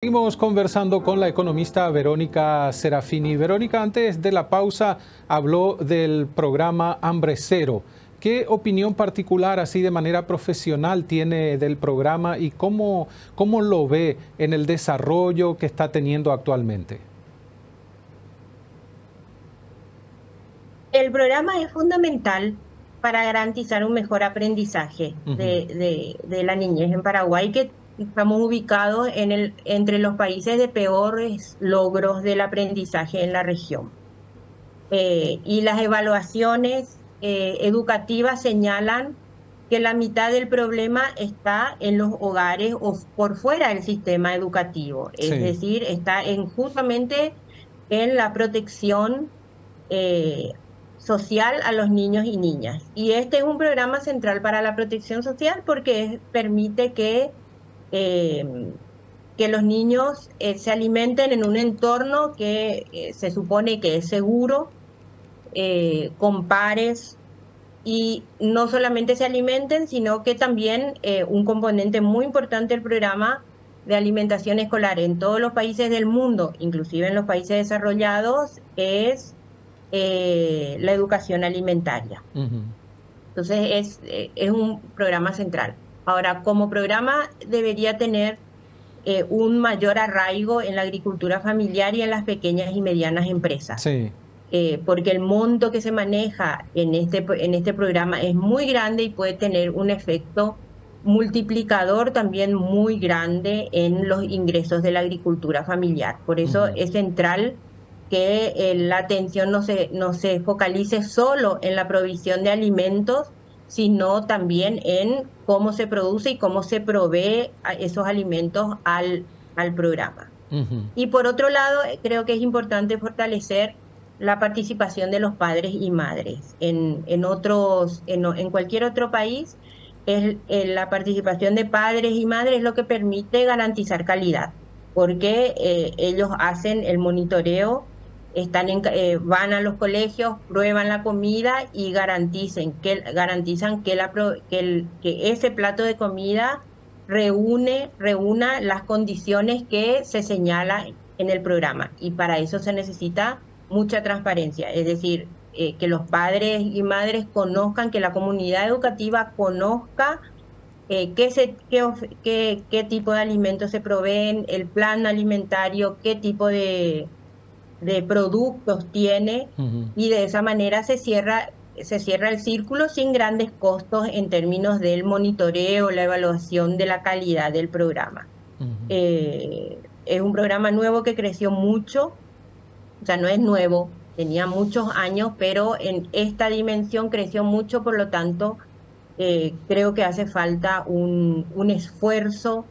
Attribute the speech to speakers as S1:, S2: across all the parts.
S1: Seguimos conversando con la economista Verónica Serafini. Verónica, antes de la pausa habló del programa Hambre Cero. ¿Qué opinión particular, así de manera profesional, tiene del programa y cómo lo ve en el desarrollo que está teniendo actualmente?
S2: El programa es fundamental para garantizar un mejor aprendizaje
S1: Ujú.
S2: de la niñez en Paraguay, que estamos ubicados entre los países de peores logros del aprendizaje en la región. Y las evaluaciones educativas señalan que la mitad del problema está en los hogares o por fuera del sistema educativo, es
S1: Sí.
S2: decir, está justamente en la protección eh, social a los niños y niñas. Y este es un programa central para la protección social porque permite eh, que los niños se alimenten en un entorno que se supone que es seguro, con pares, y no solamente se alimenten, sino que también un componente muy importante del programa de alimentación escolar en todos los países del mundo, inclusive en los países desarrollados, es la educación alimentaria.
S1: Ujú.
S2: Entonces es un programa central. Ahora, como programa debería tener un mayor arraigo en la agricultura familiar y en las pequeñas y medianas empresas,
S1: Sí.
S2: porque el monto que se maneja en este programa es muy grande y puede tener un efecto multiplicador también muy grande en los ingresos de la agricultura familiar. Por eso
S1: Ujú.
S2: es central que la atención no se focalice solo en la provisión de alimentos, sino también en cómo se produce y cómo se provee a esos alimentos al programa.
S1: Ujú.
S2: Y por otro lado, creo que es importante fortalecer la participación de los padres y madres. En cualquier otro país, la participación de padres y madres es lo que permite garantizar calidad, porque ellos hacen el monitoreo, van a los colegios, prueban la comida y garantizan que ese plato de comida reúna las condiciones que se señalan en el programa. Y para eso se necesita mucha transparencia, es decir, que los padres y madres conozcan, que la comunidad educativa conozca qué tipo de alimentos se proveen, el plan alimentario, qué tipo de productos tiene,
S1: Ujú.
S2: y de esa manera se cierra el círculo sin grandes costos en términos del monitoreo, la evaluación de la calidad del programa.
S1: Ujú.
S2: Es un programa nuevo que creció mucho, o sea, no es nuevo, tenía muchos años, pero en esta dimensión creció mucho, por lo tanto, creo que hace falta un esfuerzo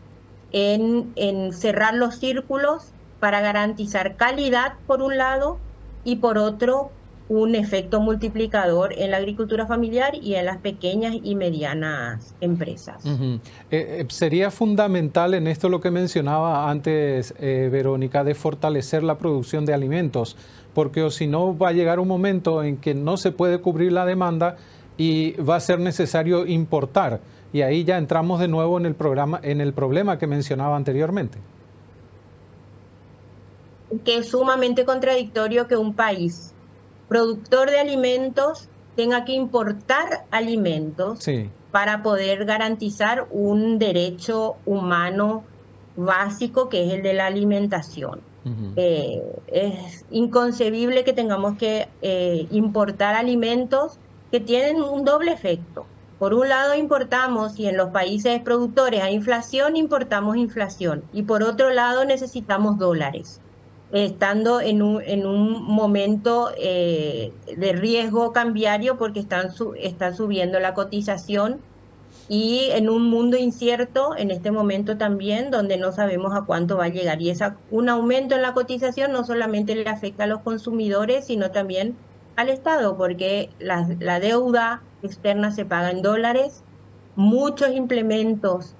S2: en cerrar los círculos para garantizar calidad, por un lado, y por otro, un efecto multiplicador en la agricultura familiar y en las pequeñas y medianas empresas.
S1: Ujú. Sería fundamental en esto lo que mencionaba antes, Verónica, de fortalecer la producción de alimentos, porque o si no va a llegar un momento en que no se puede cubrir la demanda y va a ser necesario importar. Y ahí ya entramos de nuevo en el programa, en el problema que mencionaba anteriormente.
S2: Que es sumamente contradictorio que un país productor de alimentos tenga que importar alimentos
S1: Sí.
S2: para poder garantizar un derecho humano básico, que es el de la alimentación.
S1: Ujú.
S2: Es inconcebible que tengamos que importar alimentos que tienen un doble efecto. Por un lado importamos, y en los países productores hay inflación, importamos inflación. Y por otro lado necesitamos dólares, estando en un momento de riesgo cambiario, porque está subiendo la cotización, y en un mundo incierto en este momento también, donde no sabemos a cuánto va a llegar. Y un aumento en la cotización no solamente le afecta a los consumidores, sino también al Estado, porque la deuda externa se paga en dólares. Muchos implementos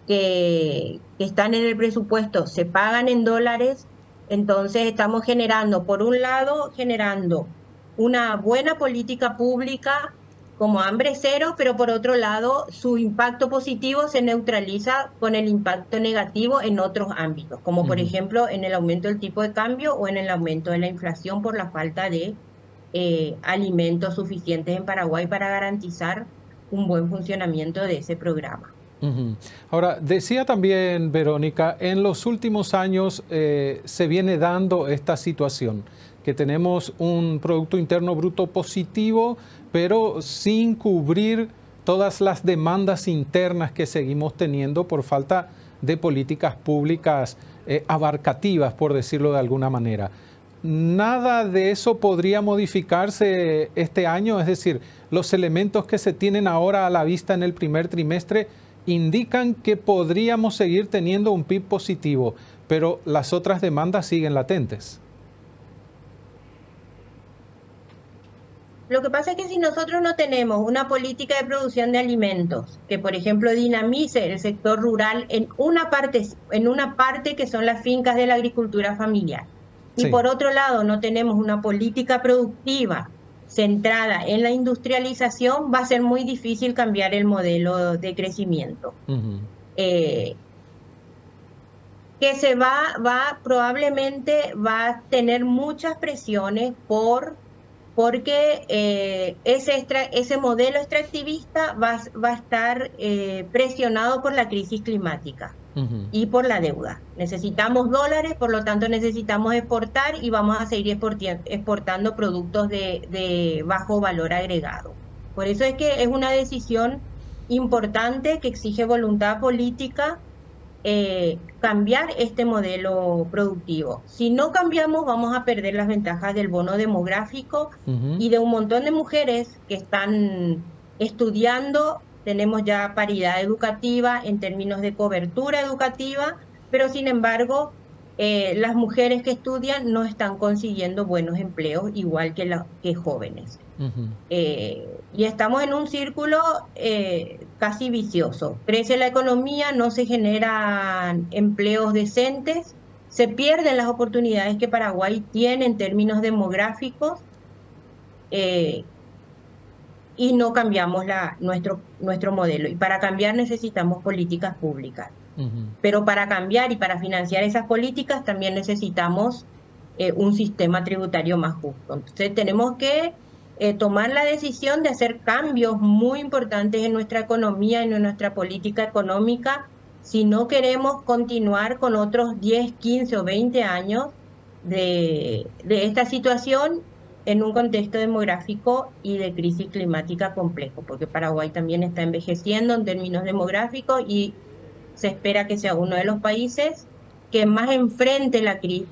S2: que están en el presupuesto se pagan en dólares. Entonces estamos generando, por un lado, generando una buena política pública como hambre cero, pero por otro lado su impacto positivo se neutraliza con el impacto negativo en otros ámbitos, como por ejemplo en el aumento del tipo de cambio o en el aumento de la inflación por la falta de alimentos suficientes en Paraguay para garantizar un buen funcionamiento de ese programa.
S1: Ahora, decía también Verónica, en los últimos años se viene dando esta situación, que tenemos un Producto Interno Bruto positivo, pero sin cubrir todas las demandas internas que seguimos teniendo por falta de políticas públicas abarcativas, por decirlo de alguna manera. ¿Nada de eso podría modificarse este año? Es decir, los elementos que se tienen ahora a la vista en el primer trimestre indican que podríamos seguir teniendo un PIB positivo, pero las otras demandas siguen latentes.
S2: Lo que pasa es que si nosotros no tenemos una política de producción de alimentos que, por ejemplo, dinamice el sector rural en una parte que son las fincas de la agricultura familiar, y por otro lado no tenemos una política productiva centrada en la industrialización, va a ser muy difícil cambiar el modelo de crecimiento. Que probablemente va a tener muchas presiones porque ese modelo extractivista va a estar presionado por la crisis climática y por la deuda. Necesitamos dólares, por lo tanto necesitamos exportar y vamos a seguir exportando productos de bajo valor agregado. Por eso es que es una decisión importante que exige voluntad política cambiar este modelo productivo. Si no cambiamos, vamos a perder las ventajas del bono demográfico y de un montón de mujeres que están estudiando. Tenemos ya paridad educativa en términos de cobertura educativa, pero sin embargo, las mujeres que estudian no están consiguiendo buenos empleos igual que jóvenes. Y estamos en un círculo casi vicioso. Crece la economía, no se generan empleos decentes, se pierden las oportunidades que Paraguay tiene en términos demográficos y no cambiamos nuestro modelo. Y para cambiar necesitamos políticas públicas. Pero para cambiar y para financiar esas políticas también necesitamos un sistema tributario más justo. Entonces tenemos que tomar la decisión de hacer cambios muy importantes en nuestra economía y en nuestra política económica si no queremos continuar con otros 10, 15 o 20 años de esta situación en un contexto demográfico y de crisis climática complejo, porque Paraguay también está envejeciendo en términos demográficos y se espera que sea uno de los países que más enfrente la crisis,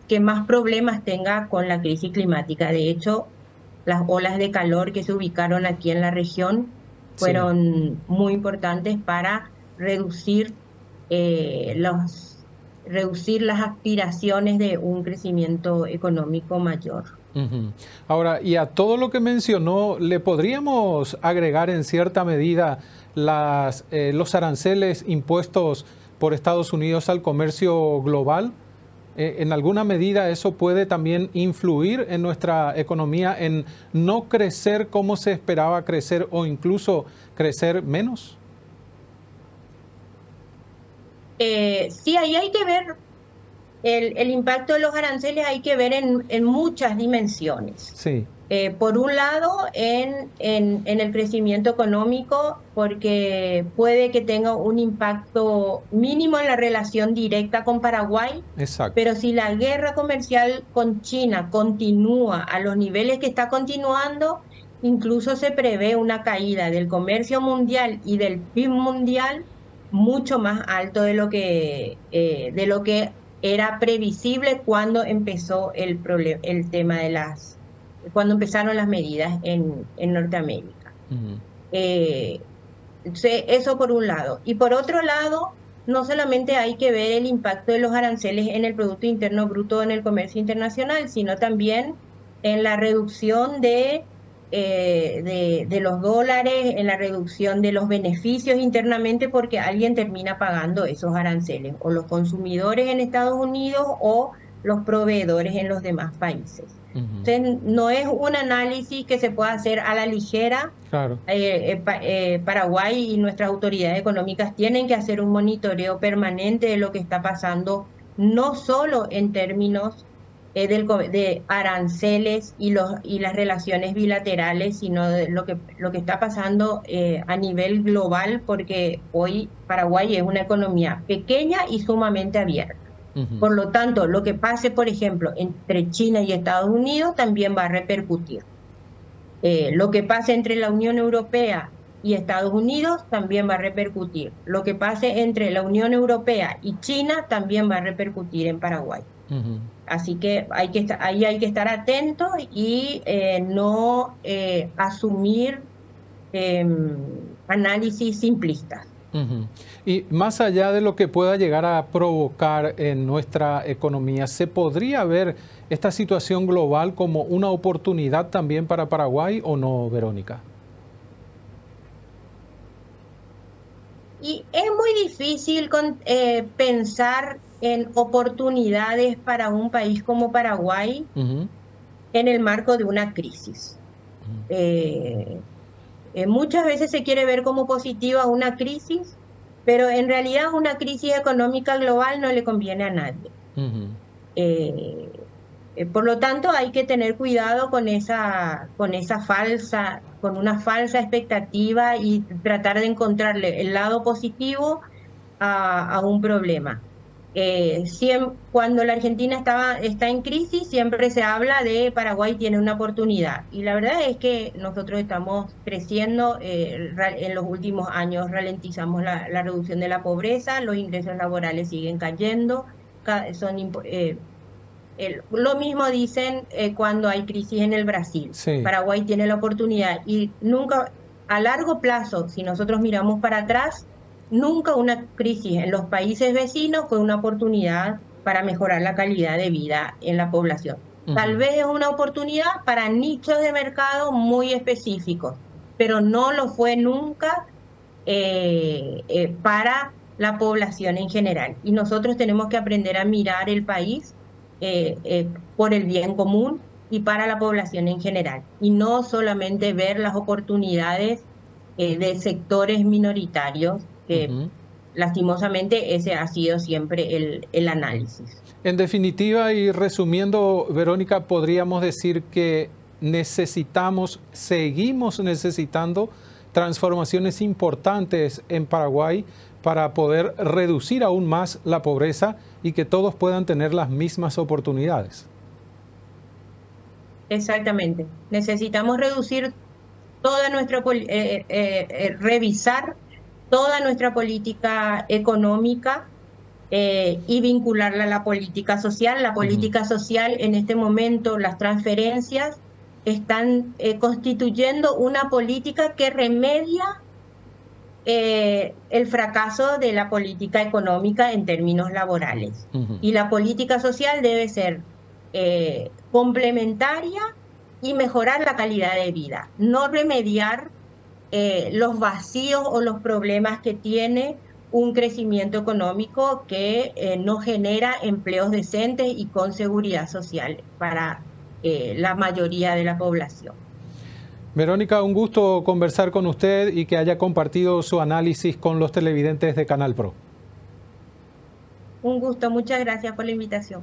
S2: que más problemas tenga con la crisis climática. De hecho, las olas de calor que se ubicaron aquí en la región fueron muy importantes para reducir las aspiraciones de un crecimiento económico mayor.
S1: Ahora, y a todo lo que mencionó, ¿le podríamos agregar en cierta medida los aranceles impuestos por Estados Unidos al comercio global? ¿En alguna medida eso puede también influir en nuestra economía, en no crecer como se esperaba crecer o incluso crecer menos?
S2: Sí, ahí hay que ver el impacto de los aranceles, hay que ver en muchas dimensiones.
S1: Sí.
S2: Por un lado, en el crecimiento económico, porque puede que tenga un impacto mínimo en la relación directa con Paraguay.
S1: Exacto.
S2: Pero si la guerra comercial con China continúa a los niveles que está continuando, incluso se prevé una caída del comercio mundial y del PIB mundial mucho más alto de lo que era previsible cuando empezó el tema de cuando empezaron las medidas en Norteamérica. Eso por un lado. Y por otro lado, no solamente hay que ver el impacto de los aranceles en el Producto Interno Bruto en el comercio internacional, sino también en la reducción de los dólares, en la reducción de los beneficios internamente, porque alguien termina pagando esos aranceles, o los consumidores en Estados Unidos o los proveedores en los demás países. Entonces, no es un análisis que se pueda hacer a la ligera.
S1: Claro.
S2: Paraguay y nuestras autoridades económicas tienen que hacer un monitoreo permanente de lo que está pasando, no solo en términos de aranceles y las relaciones bilaterales, sino de lo que está pasando a nivel global, porque hoy Paraguay es una economía pequeña y sumamente abierta. Por lo tanto, lo que pase, por ejemplo, entre China y Estados Unidos también va a repercutir. Lo que pase entre la Unión Europea y Estados Unidos también va a repercutir. Lo que pase entre la Unión Europea y China también va a repercutir en Paraguay. Así que ahí hay que estar atentos y no asumir análisis simplistas.
S1: Y más allá de lo que pueda llegar a provocar en nuestra economía, ¿se podría ver esta situación global como una oportunidad también para Paraguay o no, Verónica?
S2: Y es muy difícil pensar en oportunidades para un país como Paraguay en el marco de una crisis. Muchas veces se quiere ver como positiva una crisis, pero en realidad una crisis económica global no le conviene a nadie. Por lo tanto, hay que tener cuidado con una falsa expectativa y tratar de encontrarle el lado positivo a un problema. Cuando la Argentina está en crisis, siempre se habla de Paraguay tiene una oportunidad. Y la verdad es que nosotros estamos creciendo, en los últimos años ralentizamos la reducción de la pobreza, los ingresos laborales siguen cayendo, lo mismo dicen cuando hay crisis en el Brasil.
S1: Sí.
S2: Paraguay tiene la oportunidad y nunca, a largo plazo, si nosotros miramos para atrás, nunca una crisis en los países vecinos fue una oportunidad para mejorar la calidad de vida en la población. Tal vez es una oportunidad para nichos de mercado muy específicos, pero no lo fue nunca para la población en general. Y nosotros tenemos que aprender a mirar el país por el bien común y para la población en general, y no solamente ver las oportunidades de sectores minoritarios, que lastimosamente ese ha sido siempre el análisis.
S1: En definitiva y resumiendo, Verónica, podríamos decir que seguimos necesitando transformaciones importantes en Paraguay para poder reducir aún más la pobreza y que todos puedan tener las mismas oportunidades.
S2: Exactamente. Necesitamos reducir revisar toda nuestra política económica y vincularla a la política social. La política social en este momento, las transferencias están constituyendo una política que remedia el fracaso de la política económica en términos laborales. Y la política social debe ser complementaria y mejorar la calidad de vida, no remediar los vacíos o los problemas que tiene un crecimiento económico que no genera empleos decentes y con seguridad social para la mayoría de la población.
S1: Verónica, un gusto conversar con usted y que haya compartido su análisis con los televidentes de Canal Pro.
S2: Un gusto, muchas gracias por la invitación.